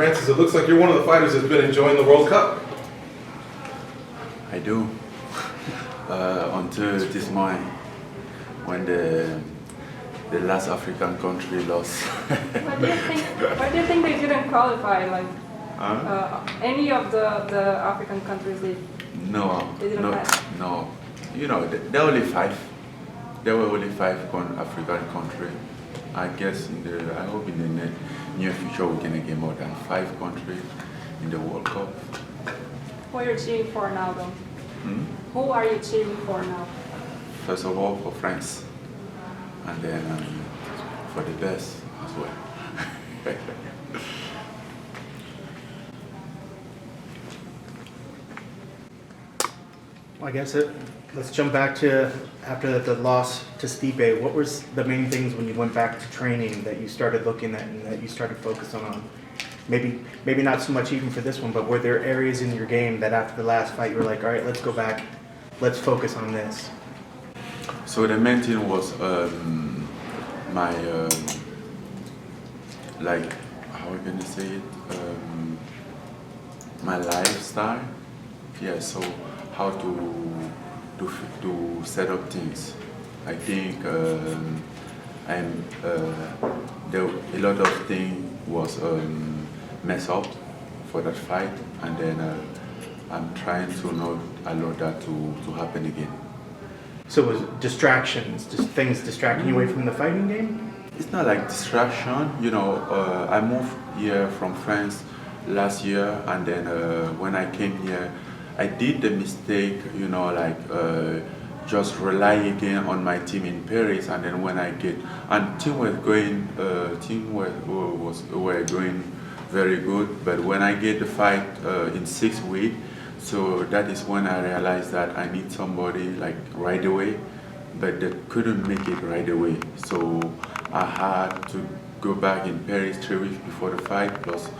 Francis, it looks like you're one of the fighters that's been enjoying the World Cup. I do. Until this morning, when the last African country lost. Why do you think they didn't qualify? Like any of the African countries, they didn't pass? No. You know, there were only five. There were only five African countries. I guess I hope in the near future we're gonna get more than 5 countries in the World Cup. Who are you cheering for now, though? Who are you cheering for now? First of all, for France, and then for the best as well. I guess let's jump back to after the loss to Stipe. What was the main things when you went back to training that you started looking at and that you started focusing on? Maybe not so much even for this one, but were there areas in your game that after the last fight you were like, all right, let's go back, let's focus on this? So the main thing was my like, how are we gonna say it? My lifestyle. Yeah. So how to set up things. I think there a lot of things was messed up for that fight, and then I'm trying to not allow that to happen again. So it was distractions, just things distracting you away from the fighting game? It's not like distraction, you know. I moved here from France last year, and then when I came here, I did the mistake, you know, like just rely again on my team in Paris, and then when I get and team were going very good, but when I get the fight in 6 weeks, so that is when I realized that I need somebody like right away, but they couldn't make it right away. So I had to go back in Paris 3 weeks before the fight, plus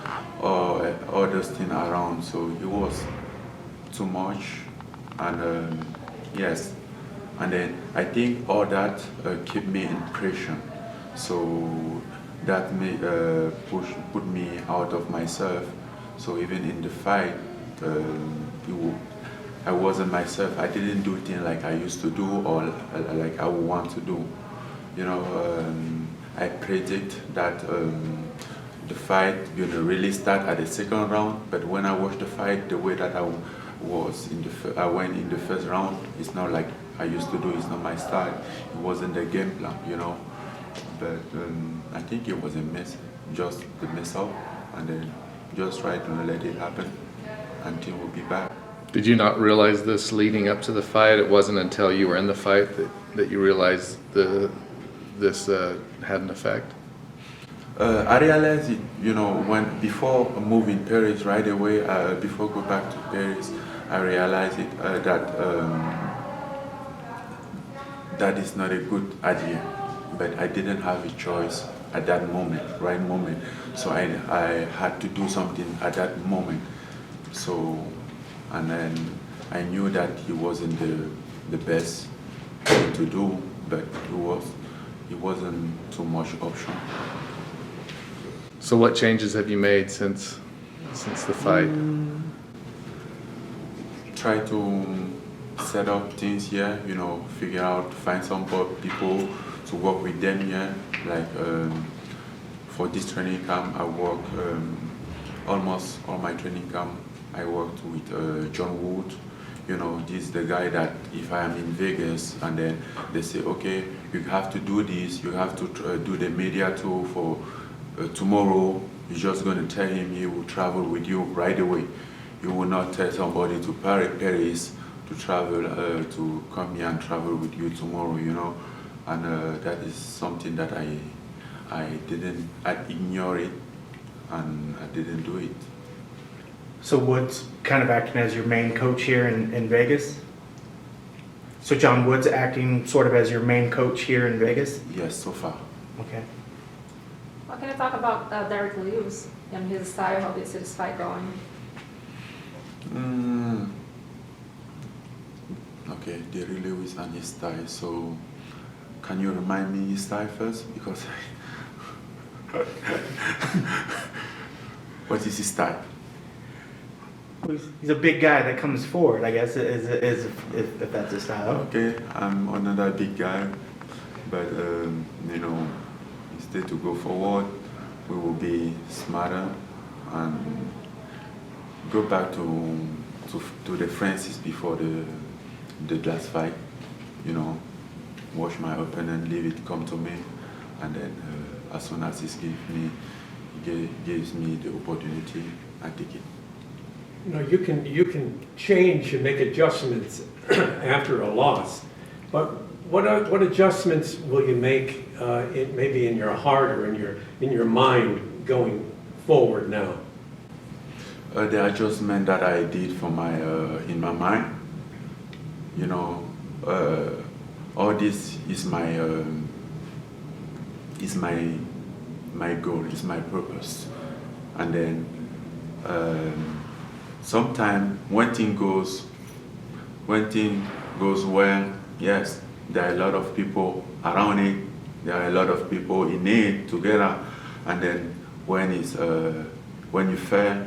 others things around. So it was too much, and yes, and then I think all that kept me in pressure. So that put me out of myself. So even in the fight, I wasn't myself. I didn't do things like I used to do or like I would want to do. You know, I predict that the fight really start at the second round. But when I watched the fight, the way that I went in the first round, it's not like I used to do. It's not my style. It wasn't the game plan, you know. But I think it was a mess, just the mess up, and then just try to let it happen until we'll be back. Did you not realize this leading up to the fight? It wasn't until you were in the fight that you realized this had an effect? I realized it, you know, before moving Paris right away, before go back to Paris, I realized it that is not a good idea. But I didn't have a choice at that right moment. So I had to do something at that moment. So, and then I knew that he wasn't the best thing to do, but it wasn't too much option. So what changes have you made since the fight? Try to set up things here, you know, find some people to work with them here. Like for this training camp, I work almost all my training camp. I worked with John Wood. You know, this is the guy that if I am in Vegas and then they say, okay, you have to do this, you have to do the media tour for tomorrow. You're just going to tell him he will travel with you right away. You will not tell somebody to Paris to travel to come here and travel with you tomorrow. You know. And that is something that I ignored it, and I didn't do it. So Woods kind of acting as your main coach here in Vegas? So John Woods acting sort of as your main coach here in Vegas? Yes, so far. Okay. Well, can you talk about Derrick Lewis and his style? How is his fight going? Okay, Derrick Lewis and his style. So, can you remind me his style first? Because What is his type? He's a big guy that comes forward, I guess, if that's his style. Okay, I'm another big guy, but instead to go forward, we will be smarter and go back to the Francis before the last fight. Watch my opponent, leave it come to me, and then as soon as he gives me the opportunity, I take it. You can change and make adjustments after a loss, but what adjustments will you make maybe in your heart or in your mind going forward now? The adjustment that I did for in my mind, all this is my goal, is my purpose, and then. Sometimes when thing goes well, yes, there are a lot of people around it, there are a lot of people in it together, and then when you fail,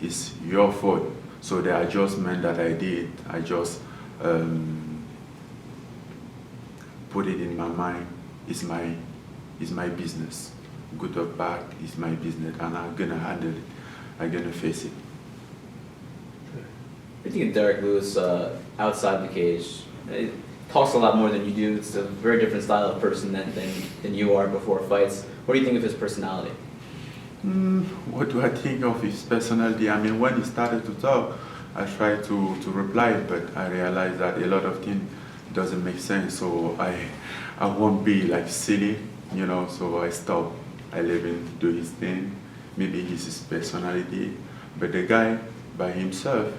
it's your fault. So the adjustment that I did, I just put it in my mind. It's my business. Good or bad, it's my business, and I'm gonna handle it. I'm gonna face it. I think of Derrick Lewis outside the cage. He talks a lot more than you do. It's a very different style of person than you are before fights. What do you think of his personality? What do I think of his personality? I mean, when he started to talk, I tried to reply, but I realized that a lot of things doesn't make sense. So I won't be like silly, so I stop. I let him do his thing. Maybe it's his personality, but the guy by himself,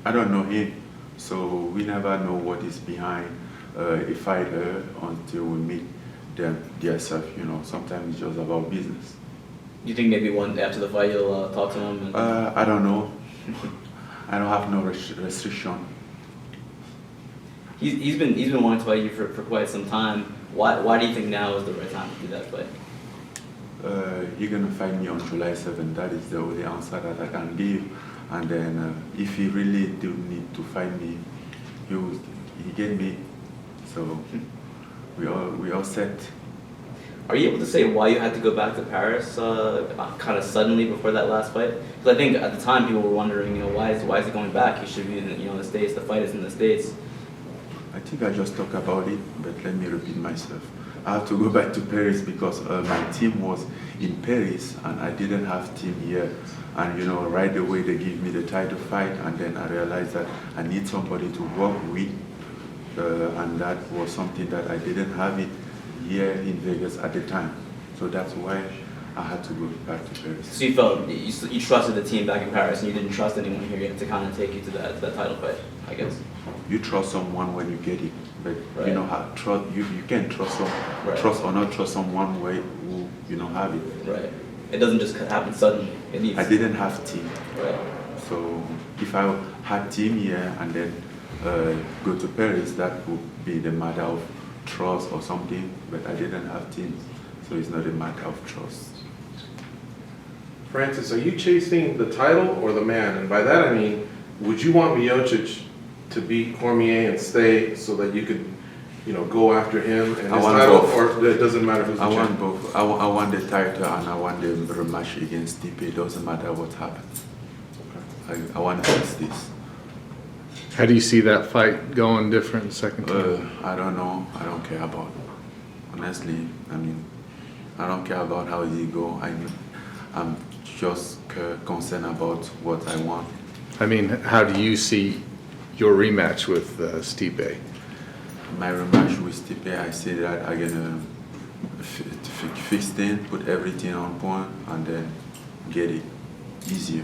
I don't know him, so we never know what is behind a fighter until we meet them themselves. Sometimes it's just about business. Do you think maybe after the fight you'll talk to him? I don't know. I don't have no restriction. He's been wanting to fight you for quite some time. Why do you think now is the right time to do that fight? You're gonna fight me on July 7th. That is the only answer that I can give. And then if he really do need to fight me, he get me. So we all set. Are you able to say why you had to go back to Paris kind of suddenly before that last fight? Because I think at the time people were wondering, why is he going back? He should be in the States. The fight is in the States. I think I just talked about it, but let me repeat myself. I have to go back to Paris because my team was in Paris and I didn't have team here. And right away they give me the title fight, and then I realized that I need somebody to work with, and that was something that I didn't have it here in Vegas at the time. So that's why I had to go back to Paris. So you felt you trusted the team back in Paris, and you didn't trust anyone here to kind of take you to that title fight, I guess. You trust someone when you get it, but right. You can't trust right. trust or not trust someone who you don't have it. Right. It doesn't just happen suddenly. I didn't have team. Right. So if I had team here and then go to Paris, that would be the matter of trust or something. But I didn't have team, so it's not a matter of trust. Francis, are you chasing the title or the man? And by that I mean, would you want Miocic to beat Cormier and stay so that you could, go after him and his title, both. or it doesn't matter who's the champion? I want both. I want the title and I want the rematch against Stipe. It doesn't matter what happens. I want to fix this. How do you see that fight going different second time? I don't know. I don't care about it. Honestly, I don't care about how it go. I'm just concerned about what I want. How do you see your rematch with Stipe? My rematch with Stipe, I say that I'm gonna fix things, put everything on point, and then get it easier.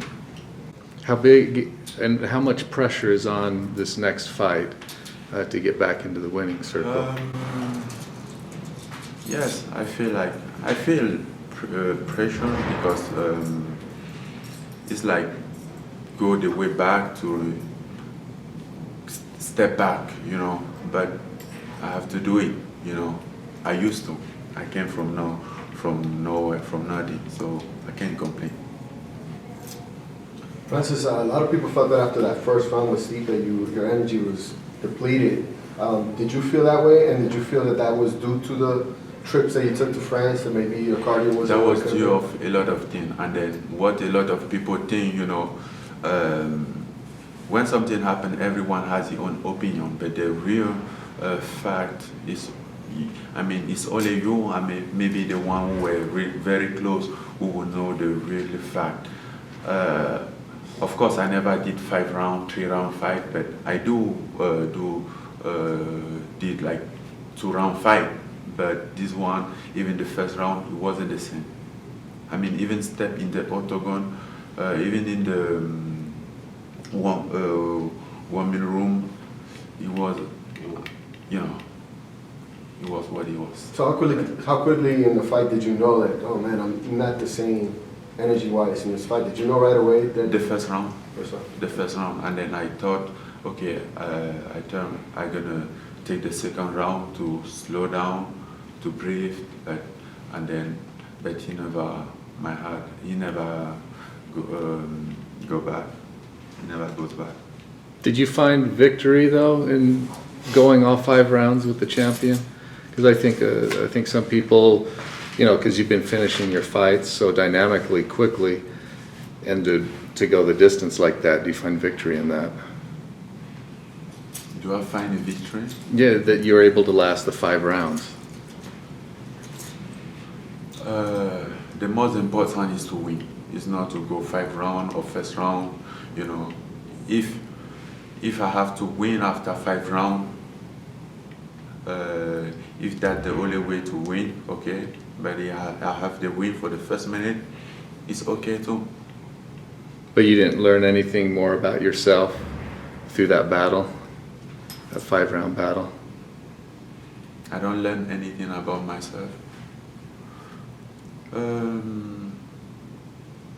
How big and how much pressure is on this next fight to get back into the winning circle? Yes, I feel pressure because it's like go the way back to step back, but I have to do it, I used to. I came from nowhere, from nothing, so I can't complain. Francis, a lot of people felt that after that first round with Stipe, your energy was depleted. Did you feel that way, and did you feel that that was due to the trips that you took to France, and maybe your cardio was? That was due of a lot of things, and then what a lot of people think, when something happens, everyone has their own opinion, but the real fact is, it's only you, maybe the one who were very close who will know the real fact. Of course, I never did 5-round, 3-round fight, but I did like 2-round fight. But this one, even the first round, it wasn't the same. Even step in the octagon, even in the one-minute room, it was, it was what it was. So how quickly in the fight did you know, like, oh man, I'm not the same energy-wise in this fight? Did you know right away that? The first round. The first round, and then I thought, okay, I'm gonna take the second round to slow down, to breathe, but he never, my heart, he never go back. He never goes back. Did you find victory though in going all 5 rounds with the champion? Because I think some people, because you've been finishing your fights so dynamically, quickly, and to go the distance like that, do you find victory in that? Do I find a victory? Yeah, that you're able to last the 5 rounds. The most important is to win. It's not to go 5 rounds or first round. If I have to win after 5 rounds, if that's the only way to win, okay. But I have the win for the first minute, it's okay too. But you didn't learn anything more about yourself through that battle, that 5-round battle? I don't learn anything about myself.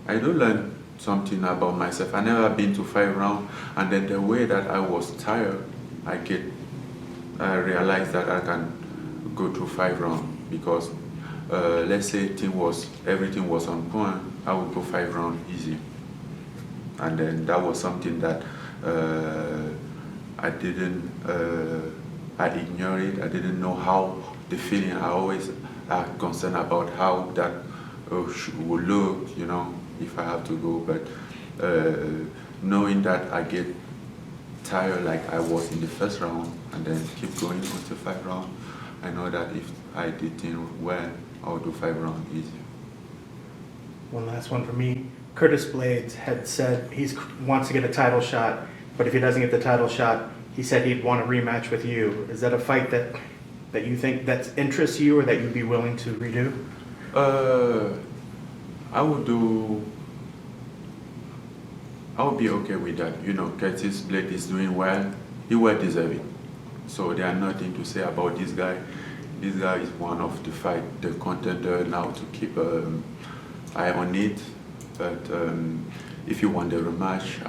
I do learn something about myself. I never been to 5 rounds, and then the way that I was tired, I realized that I can go through 5 rounds because let's say everything was on point, I would go 5 rounds easy. And then that was something that I didn't, I ignored it. I didn't know how the feeling, I always are concerned about how that would look, if I have to go. But knowing that I get tired like I was in the first round and then keep going until 5 rounds, I know that if I did things well, I'll do 5 rounds easy. One last one for me. Curtis Blades had said he wants to get a title shot, but if he doesn't get the title shot, he said he'd want a rematch with you. Is that a fight that you think that interests you or that you'd be willing to redo? I would be okay with that. Curtis Blades is doing well. He well deserved it. So there are nothing to say about this guy. This guy is one of the contender now to keep eye on it. But if you want the rematch,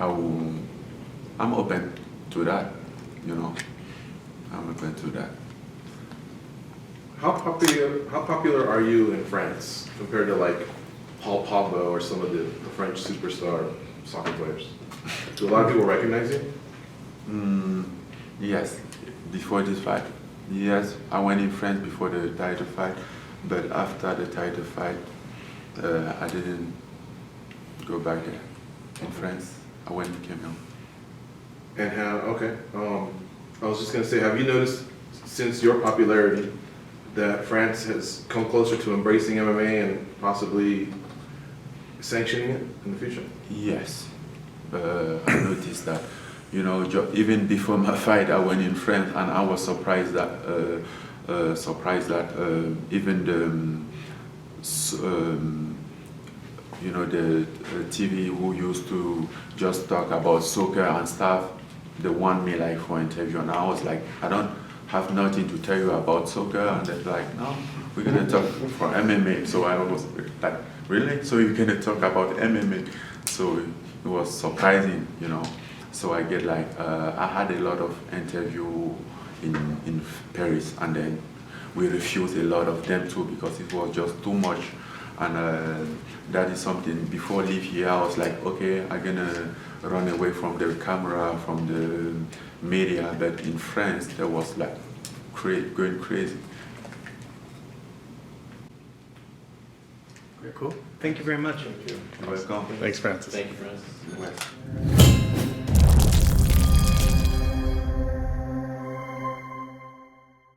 I'm open to that. I'm open to that. How popular are you in France compared to like Paul Pogba or some of the French superstar soccer players? Do a lot of people recognize you? Yes, before this fight. Yes, I went in France before the title fight, but after the title fight, I didn't go back there. In France, I went in Cameroon. And I was just gonna say, have you noticed since your popularity that France has come closer to embracing MMA and possibly sanctioning it in the future? Yes, I noticed that. Even before my fight, I went in France, and I was surprised that even the TV who used to just talk about soccer and stuff, they want me like for interview, and I was like, I don't have nothing to tell you about soccer, and they're like, no, we're gonna talk for MMA. So I was like, really? So you're gonna talk about MMA? So it was surprising, So I get I had a lot of interview in Paris, and then we refused a lot of them too because it was just too much. And that is something, before I leave here, I was like, okay, I'm gonna run away from the camera, from the media, but in France, that was like going crazy. Cool. Thank you very much. You're welcome. Thanks, Francis. Thank you, Francis. You're welcome.